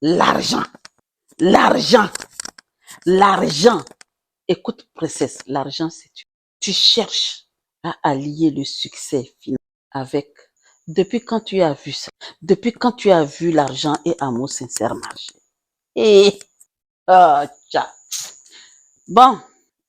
L'argent, l'argent, l'argent. Écoute, princesse, l'argent, c'est tu. Tu cherches à allier le succès financier avec. Depuis quand tu as vu ça? Depuis quand tu as vu l'argent et amour sincère marcher? Et, oh, tcha. Bon,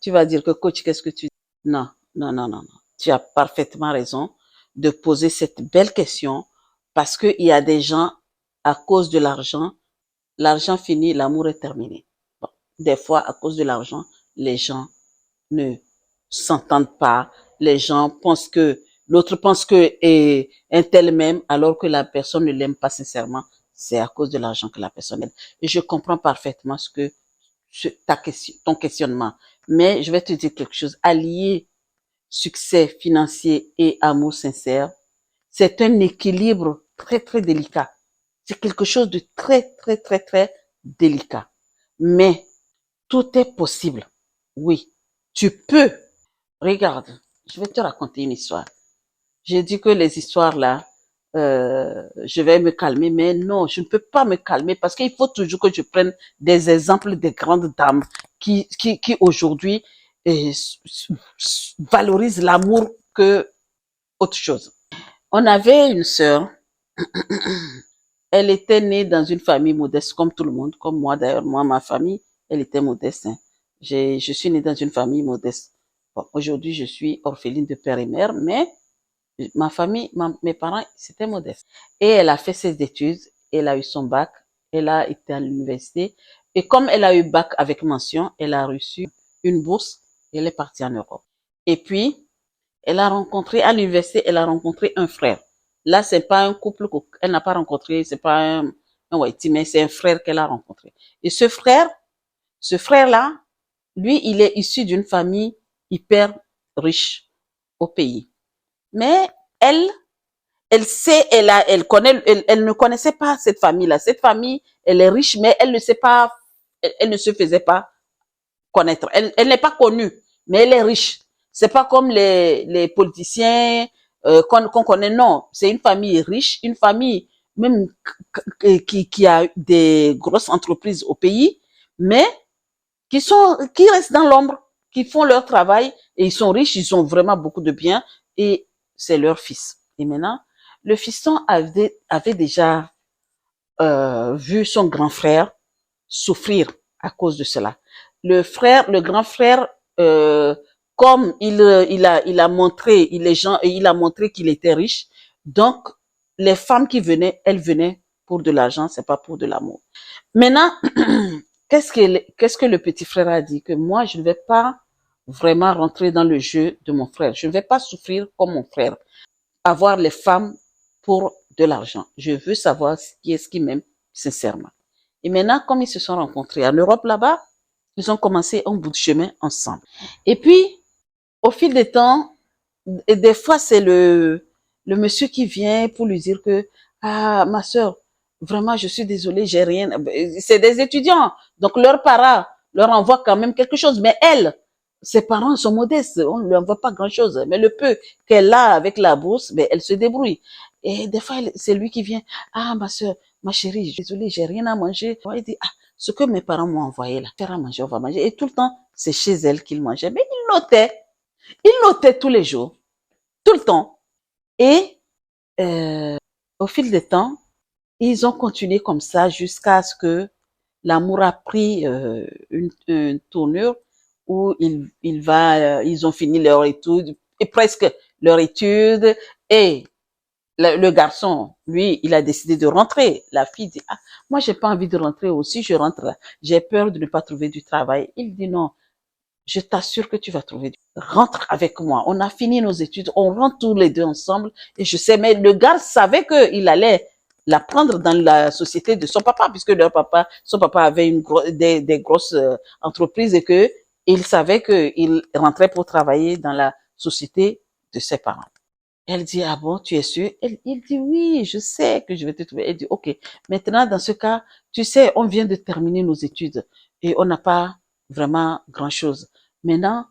tu vas dire que coach, qu'est-ce que tu dis? Non, non, non, non, non. Tu as parfaitement raison de poser cette belle question parce qu'il y a des gens, à cause de l'argent finit, l'amour est terminé. Bon, des fois, à cause de l'argent, les gens ne s'entendent pas. Les gens pensent que, l'autre pense que est un tel même, alors que la personne ne l'aime pas sincèrement. C'est à cause de l'argent que la personne aime. Et je comprends parfaitement ton questionnement. Mais je vais te dire quelque chose. Allier succès financier et amour sincère, c'est un équilibre très, très délicat. C'est quelque chose de très, très, très, très délicat. Mais tout est possible. Oui, tu peux. Regarde, je vais te raconter une histoire. J'ai dit que les histoires là, je vais me calmer, mais non, je ne peux pas me calmer parce qu'il faut toujours que je prenne des exemples des grandes dames qui aujourd'hui valorisent l'amour que autre chose. On avait une sœur, elle était née dans une famille modeste comme tout le monde, comme moi d'ailleurs. Moi, ma famille, elle était modeste. Hein. Je suis née dans une famille modeste. Bon, aujourd'hui, je suis orpheline de père et mère, mais ma famille, mes parents, c'était modeste. Et elle a fait ses études, elle a eu son bac, elle a été à l'université. Et comme elle a eu bac avec mention, elle a reçu une bourse et elle est partie en Europe. Et puis, elle a rencontré, à l'université, elle a rencontré un frère. Là, c'est pas un couple qu'elle n'a pas rencontré, c'est pas un whitey, mais c'est un frère qu'elle a rencontré. Et ce frère-là, lui, il est issu d'une famille hyper riche au pays. Mais elle, elle sait, elle connaît, elle ne connaissait pas cette famille-là. Cette famille, elle est riche, mais elle ne sait pas, elle ne se faisait pas connaître. Elle n'est pas connue, mais elle est riche. C'est pas comme les politiciens qu'on connaît. Non, c'est une famille riche, une famille même qui a des grosses entreprises au pays, mais qui restent dans l'ombre, qui font leur travail et ils sont riches, ils ont vraiment beaucoup de biens et c'est leur fils. Et maintenant, le fiston avait déjà vu son grand frère souffrir à cause de cela. Le grand frère, comme il a montré, il a montré qu'il était riche, donc les femmes qui venaient, elles venaient pour de l'argent, c'est pas pour de l'amour. Maintenant, qu'est-ce que le petit frère a dit? Que moi, je ne vais pas vraiment rentrer dans le jeu de mon frère. Je ne vais pas souffrir comme mon frère. Avoir les femmes pour de l'argent. Je veux savoir qui est-ce qui m'aime sincèrement. Et maintenant, comme ils se sont rencontrés en Europe là-bas, ils ont commencé un bout de chemin ensemble. Et puis, au fil des temps, et des fois, c'est le monsieur qui vient pour lui dire que, ah, ma sœur, vraiment, je suis désolée, j'ai rien. C'est des étudiants. Donc, leurs parents leur envoient quand même quelque chose. Mais elle, ses parents sont modestes. On ne lui envoie pas grand chose. Mais le peu qu'elle a avec la bourse, ben, elle se débrouille. Et des fois, c'est lui qui vient. Ah, ma sœur, ma chérie, je suis désolée, j'ai rien à manger. Il dit, ah, ce que mes parents m'ont envoyé là, faire à manger, on va manger. Et tout le temps, c'est chez elle qu'il mangeait. Mais il notait. Il notait tous les jours, tout le temps. Et au fil des temps, ils ont continué comme ça jusqu'à ce que l'amour a pris une tournure où ils ont fini leur étude, et presque leur étude, et le garçon, lui, il a décidé de rentrer. La fille dit, ah, moi, j'ai pas envie de rentrer aussi, je rentre là. J'ai peur de ne pas trouver du travail. Il dit non, je t'assure que tu vas trouver du rentre avec moi. On a fini nos études, on rentre tous les deux ensemble. Et je sais, mais le gars savait qu'il allait la prendre dans la société de son papa, puisque son papa avait des grosses entreprises et que il savait qu'il rentrait pour travailler dans la société de ses parents. Elle dit, ah bon, tu es sûr? Il dit, oui, je sais que je vais te trouver. Elle dit, ok. Maintenant, dans ce cas, tu sais, on vient de terminer nos études et on n'a pas vraiment grand chose. Maintenant,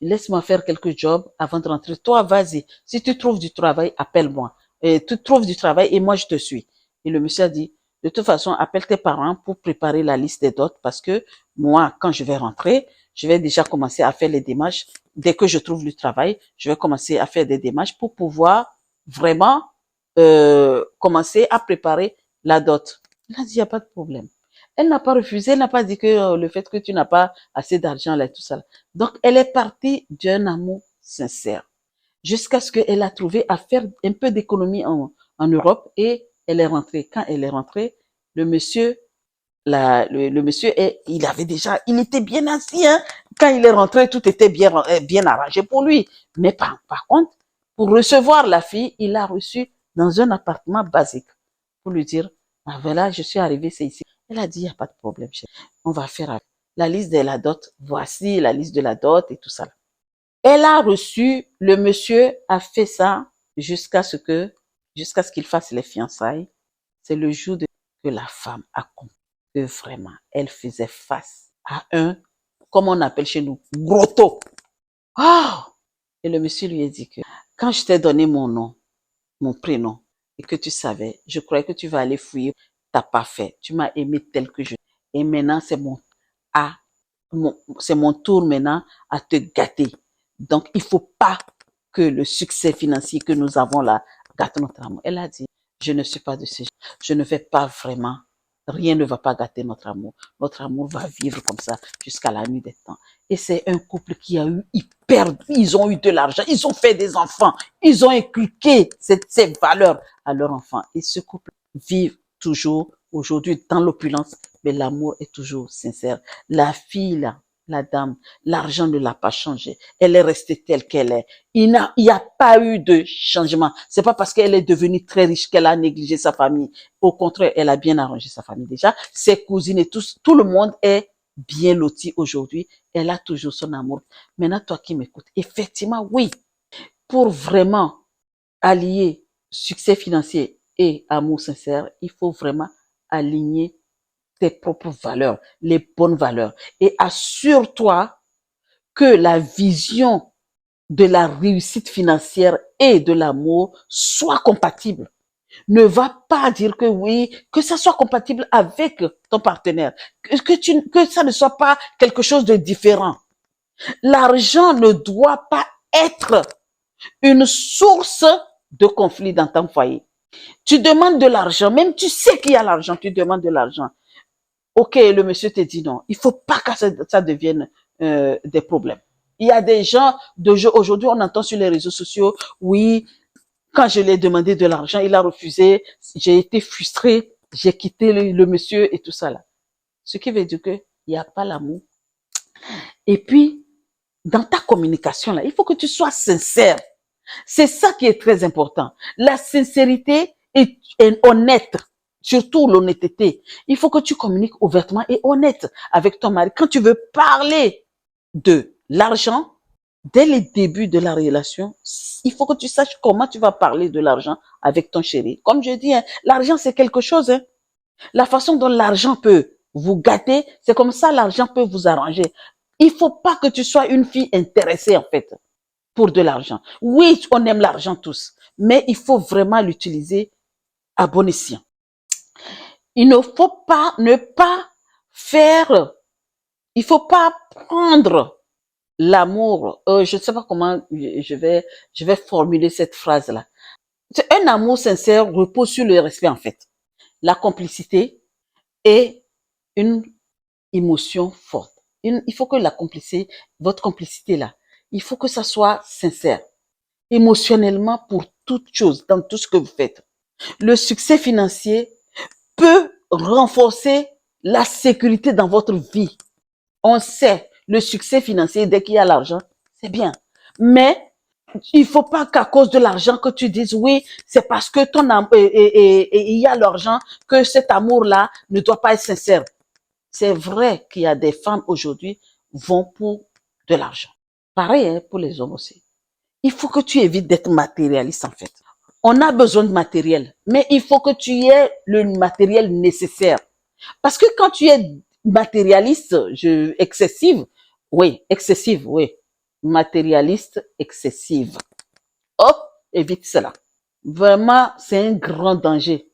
laisse-moi faire quelques jobs avant de rentrer. Toi, vas-y. Si tu trouves du travail, appelle-moi. Et tu trouves du travail et moi, je te suis. Et le monsieur a dit, de toute façon, appelle tes parents pour préparer la liste des dots parce que moi, quand je vais rentrer, je vais déjà commencer à faire les démarches. Dès que je trouve du travail, je vais commencer à faire des démarches pour pouvoir vraiment commencer à préparer la dot. Elle a dit, il n'y a pas de problème. Elle n'a pas refusé, elle n'a pas dit que le fait que tu n'as pas assez d'argent, là, tout ça. Donc, elle est partie d'un amour sincère jusqu'à ce qu'elle a trouvé à faire un peu d'économie en Europe et elle est rentrée. Quand elle est rentrée, le monsieur, le monsieur, il était bien assis. Hein. Quand il est rentré, tout était bien arrangé pour lui. Mais par contre, pour recevoir la fille, il l'a reçue dans un appartement basique pour lui dire, ah voilà, je suis arrivée, c'est ici. Elle a dit, il n'y a pas de problème, chérie. On va faire la liste de la dot. Voici la liste de la dot et tout ça. Elle a reçu, le monsieur a fait ça jusqu'à ce qu'il fasse les fiançailles. C'est le jour que la femme a compris que vraiment, elle faisait face à comme on appelle chez nous, gros taux. Oh! Et le monsieur lui a dit que quand je t'ai donné mon nom, mon prénom, et que tu savais, je croyais que tu vas aller fouiller, t'as pas fait. Tu m'as aimé tel que je suis. Et maintenant, c'est mon tour maintenant à te gâter. Donc, il faut pas que le succès financier que nous avons là gâte notre amour. Elle a dit, je ne suis pas de ces gens. Je ne vais pas vraiment, rien ne va pas gâter notre amour. Notre amour va vivre comme ça jusqu'à la nuit des temps. Et c'est un couple qui a eu ils ont eu de l'argent, ils ont fait des enfants, ils ont inculqué ces valeurs à leurs enfants. Et ce couple vit toujours aujourd'hui dans l'opulence, mais l'amour est toujours sincère. La fille là, la dame, l'argent ne l'a pas changé. Elle est restée telle qu'elle est. Il n'y a pas eu de changement. C'est pas parce qu'elle est devenue très riche qu'elle a négligé sa famille. Au contraire, elle a bien arrangé sa famille déjà. Ses cousines et tout le monde est bien loti aujourd'hui. Elle a toujours son amour. Maintenant, toi qui m'écoutes, effectivement, oui, pour vraiment allier succès financier et amour sincère, il faut vraiment aligner tes propres valeurs, les bonnes valeurs. Et assure-toi que la vision de la réussite financière et de l'amour soit compatible. Ne va pas dire que oui, que ça soit compatible avec ton partenaire, que ça ne soit pas quelque chose de différent. L'argent ne doit pas être une source de conflit dans ton foyer. Tu demandes de l'argent, même tu sais qu'il y a l'argent, tu demandes de l'argent. Ok, le monsieur te dit non. Il faut pas que ça devienne des problèmes. Il y a des gens, aujourd'hui on entend sur les réseaux sociaux, oui, quand je lui ai demandé de l'argent, il a refusé, j'ai été frustrée, j'ai quitté le monsieur et tout ça là. Ce qui veut dire qu'il n'y a pas l'amour. Et puis, dans ta communication là, il faut que tu sois sincère. C'est ça qui est très important. La sincérité est honnête. Surtout l'honnêteté. Il faut que tu communiques ouvertement et honnête avec ton mari. Quand tu veux parler de l'argent, dès les débuts de la relation, il faut que tu saches comment tu vas parler de l'argent avec ton chéri. Comme je dis, hein, l'argent c'est quelque chose. Hein. La façon dont l'argent peut vous gâter, c'est comme ça l'argent peut vous arranger. Il faut pas que tu sois une fille intéressée en fait pour de l'argent. Oui, on aime l'argent tous, mais il faut vraiment l'utiliser à bon escient. Il ne faut pas ne pas faire, il faut pas prendre l'amour. Je ne sais pas comment je vais formuler cette phrase-là. Un amour sincère repose sur le respect en fait, la complicité et une émotion forte. Il faut que votre complicité là, il faut que ça soit sincère, émotionnellement pour toute chose, dans tout ce que vous faites. Le succès financier peut renforcer la sécurité dans votre vie. On sait, le succès financier, dès qu'il y a l'argent, c'est bien. Mais il faut pas qu'à cause de l'argent que tu dises oui, c'est parce que ton amour et il y a l'argent que cet amour-là ne doit pas être sincère. C'est vrai qu'il y a des femmes aujourd'hui vont pour de l'argent. Pareil hein, pour les hommes aussi. Il faut que tu évites d'être matérialiste en fait. On a besoin de matériel, mais il faut que tu aies le matériel nécessaire. Parce que quand tu es matérialiste, excessive, oui. Matérialiste, excessive. Hop, évite cela. Vraiment, c'est un grand danger.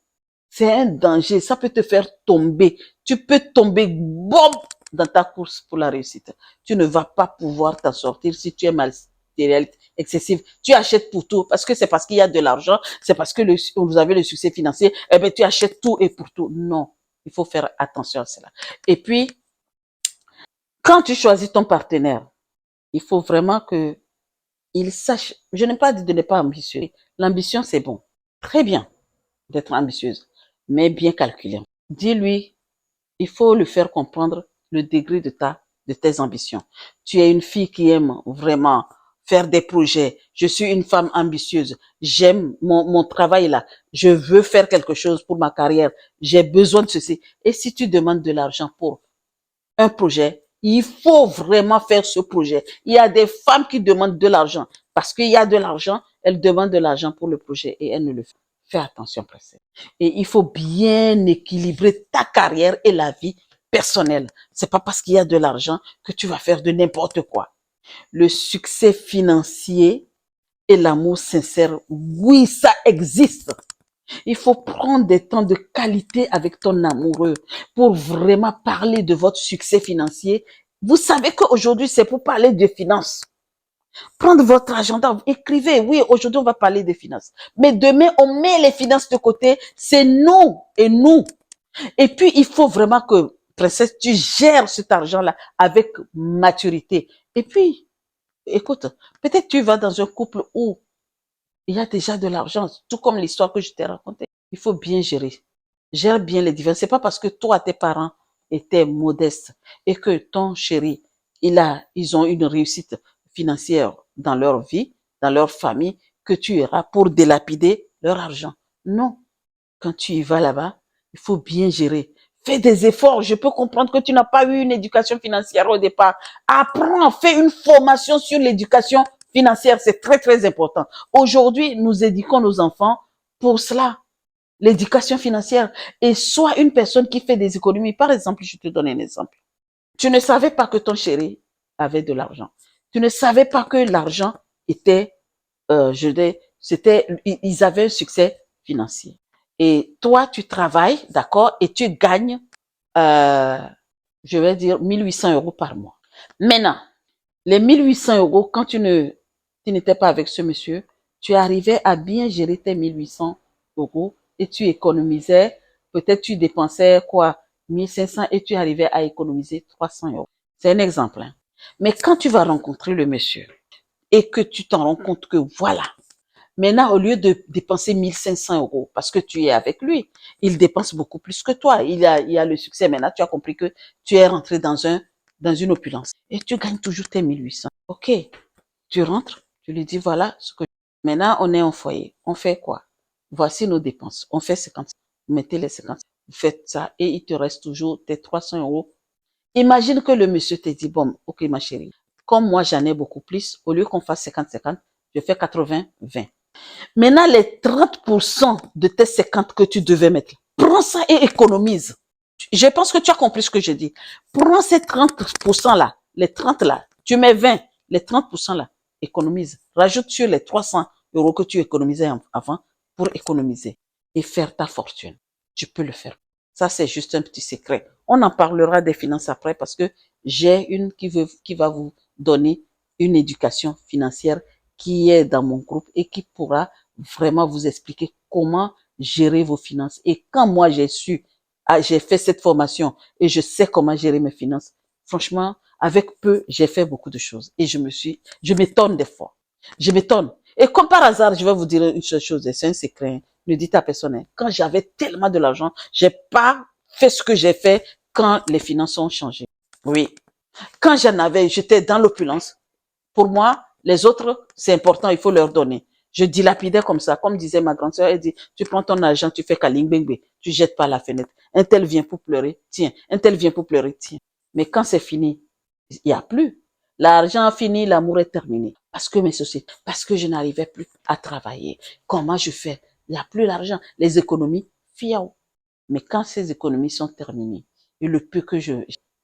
C'est un danger. Ça peut te faire tomber. Tu peux tomber, boum, dans ta course pour la réussite. Tu ne vas pas pouvoir t'en sortir si tu es matériel excessif. Tu achètes pour tout parce que c'est parce qu'il y a de l'argent, c'est parce que vous avez le succès financier. Eh bien, tu achètes tout et pour tout. Non. Il faut faire attention à cela. Et puis, quand tu choisis ton partenaire, il faut vraiment que il sache. Je n'ai pas dit de ne pas ambitieux. L'ambition, c'est bon. Très bien d'être ambitieuse, mais bien calculée. Dis-lui, il faut le faire comprendre le degré de tes ambitions. Tu es une fille qui aime vraiment faire des projets. Je suis une femme ambitieuse. J'aime mon travail là. Je veux faire quelque chose pour ma carrière. J'ai besoin de ceci. Et si tu demandes de l'argent pour un projet, il faut vraiment faire ce projet. Il y a des femmes qui demandent de l'argent parce qu'il y a de l'argent, elles demandent de l'argent pour le projet et elles ne le font. Fais attention, princesse. Et il faut bien équilibrer ta carrière et la vie personnelle. C'est pas parce qu'il y a de l'argent que tu vas faire de n'importe quoi. Le succès financier et l'amour sincère, oui, ça existe. Il faut prendre des temps de qualité avec ton amoureux pour vraiment parler de votre succès financier. Vous savez qu'aujourd'hui, c'est pour parler de finances. Prendre votre agenda, écrivez, oui, aujourd'hui, on va parler de finances. Mais demain, on met les finances de côté. C'est nous et nous. Et puis, il faut vraiment que, princesse, tu gères cet argent-là avec maturité. Et puis, écoute, peut-être tu vas dans un couple où il y a déjà de l'argent, tout comme l'histoire que je t'ai racontée. Il faut bien gérer. Gère bien les différences. C'est pas parce que toi, tes parents étaient modestes et que ton chéri, ils ont une réussite financière dans leur vie, dans leur famille, que tu iras pour délapider leur argent. Non. Quand tu y vas là-bas, il faut bien gérer. Fais des efforts. Je peux comprendre que tu n'as pas eu une éducation financière au départ. Apprends, fais une formation sur l'éducation financière. C'est très, très important. Aujourd'hui, nous éduquons nos enfants pour cela. L'éducation financière. Et sois une personne qui fait des économies. Par exemple, je te donne un exemple. Tu ne savais pas que ton chéri avait de l'argent. Tu ne savais pas que l'argent était, ils avaient un succès financier. Et toi, tu travailles, d'accord, et tu gagnes, euh, je vais dire, 1 800 € par mois. Maintenant, les 1 800 € quand tu n'étais pas avec ce monsieur, tu arrivais à bien gérer tes 1 800 € et tu économisais, peut-être tu dépensais quoi, 1 500 et tu arrivais à économiser 300 €. C'est un exemple, hein. Mais quand tu vas rencontrer le monsieur et que tu t'en rends compte que voilà, maintenant, au lieu de dépenser 1 500 € parce que tu es avec lui, il dépense beaucoup plus que toi. Il a le succès. Maintenant, tu as compris que tu es rentré dans une opulence. Et tu gagnes toujours tes 1 800. OK. Tu rentres, tu lui dis, voilà ce que maintenant, on est en foyer. On fait quoi? Voici nos dépenses. On fait 50. Vous mettez les 50. Vous faites ça et il te reste toujours tes 300 €. Imagine que le monsieur te dit, bon, OK, ma chérie. Comme moi, j'en ai beaucoup plus, au lieu qu'on fasse 50-50, je fais 80-20. Maintenant, les 30% de tes 50 que tu devais mettre, prends ça et économise. Je pense que tu as compris ce que je dis. Prends ces 30% là, les 30 là, tu mets 20, les 30% là, économise. Rajoute sur les 300 € que tu économisais avant pour économiser et faire ta fortune. Tu peux le faire. Ça, c'est juste un petit secret. On en parlera des finances après parce que j'ai une qui va vous donner une éducation financière qui est dans mon groupe et qui pourra vraiment vous expliquer comment gérer vos finances. Et quand moi j'ai fait cette formation et je sais comment gérer mes finances, franchement, avec peu, j'ai fait beaucoup de choses. Et je m'étonne des fois. Je m'étonne. Et comme par hasard, je vais vous dire une seule chose, et c'est un secret, ne dites à personne, hein. Quand j'avais tellement de l'argent, j'ai pas fait ce que j'ai fait quand les finances ont changé. Oui. Quand j'en avais, j'étais dans l'opulence. Pour moi, les autres, c'est important, il faut leur donner. Je dilapidais comme ça, comme disait ma grande sœur, elle dit, tu prends ton argent, tu fais kalingbengbe, tu jettes par la fenêtre. Un tel vient pour pleurer, tiens. Un tel vient pour pleurer, tiens. Mais quand c'est fini, il n'y a plus. L'argent a fini, l'amour est terminé. Parce que mes sociétés, parce que je n'arrivais plus à travailler. Comment je fais? Il n'y a plus l'argent. Les économies, fiao. Mais quand ces économies sont terminées, et le peu que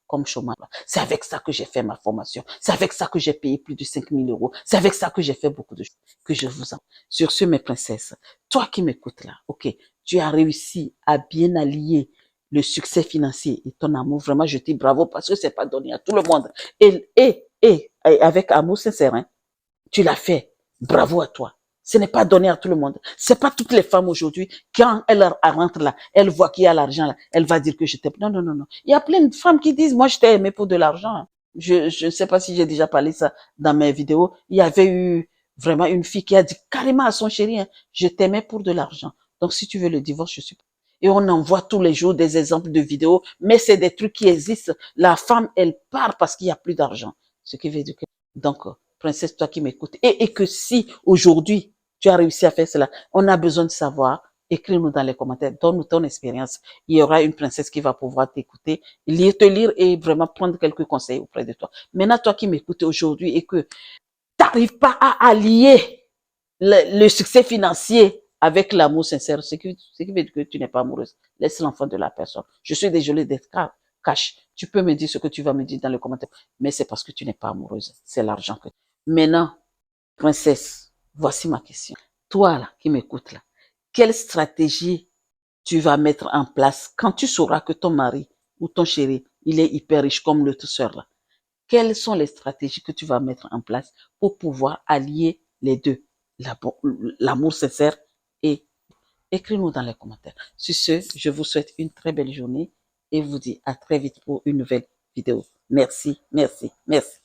comme chômage, c'est avec ça que j'ai fait ma formation. C'est avec ça que j'ai payé plus de 5 000 €. C'est avec ça que j'ai fait beaucoup de choses que je vous en. Sur ce, mes princesses, toi qui m'écoutes là, ok, tu as réussi à bien allier le succès financier et ton amour. Vraiment, je te dis bravo parce que c'est pas donné à tout le monde. Et avec amour sincère, hein, tu l'as fait. Bravo à toi. Ce n'est pas donné à tout le monde. C'est pas toutes les femmes aujourd'hui, quand elles rentrent là, elles voient qu'il y a l'argent là, elle va dire que je t'aime. Non, non, non, non. Il y a plein de femmes qui disent, moi, je t'ai aimé pour de l'argent. Je ne sais pas si j'ai déjà parlé ça dans mes vidéos. Il y avait eu vraiment une fille qui a dit carrément à son chéri, hein, je t'aimais pour de l'argent. Donc, si tu veux le divorce, je suis pas. Et on en voit tous les jours des exemples de vidéos, mais c'est des trucs qui existent. La femme, elle part parce qu'il y a plus d'argent. Ce qui veut dire que, donc, princesse, toi qui m'écoutes, et que si aujourd'hui tu as réussi à faire cela, on a besoin de savoir, écris-nous dans les commentaires, donne-nous ton expérience. Il y aura une princesse qui va pouvoir t'écouter, te lire et vraiment prendre quelques conseils auprès de toi. Maintenant, toi qui m'écoutes aujourd'hui et que tu n'arrives pas à allier le succès financier avec l'amour sincère, ce qui veut dire que tu n'es pas amoureuse. Laisse l'enfant de la personne. Je suis désolée d'être cash. Tu peux me dire ce que tu vas me dire dans les commentaires, mais c'est parce que tu n'es pas amoureuse. C'est l'argent que. Maintenant, princesse, voici ma question. Toi là, qui m'écoutes là, quelle stratégie tu vas mettre en place quand tu sauras que ton mari ou ton chéri, il est hyper riche comme l'autre sœur là? Quelles sont les stratégies que tu vas mettre en place pour pouvoir allier les deux, l'amour sincère et écris-nous dans les commentaires. Sur ce, je vous souhaite une très belle journée et vous dis à très vite pour une nouvelle vidéo. Merci, merci, merci.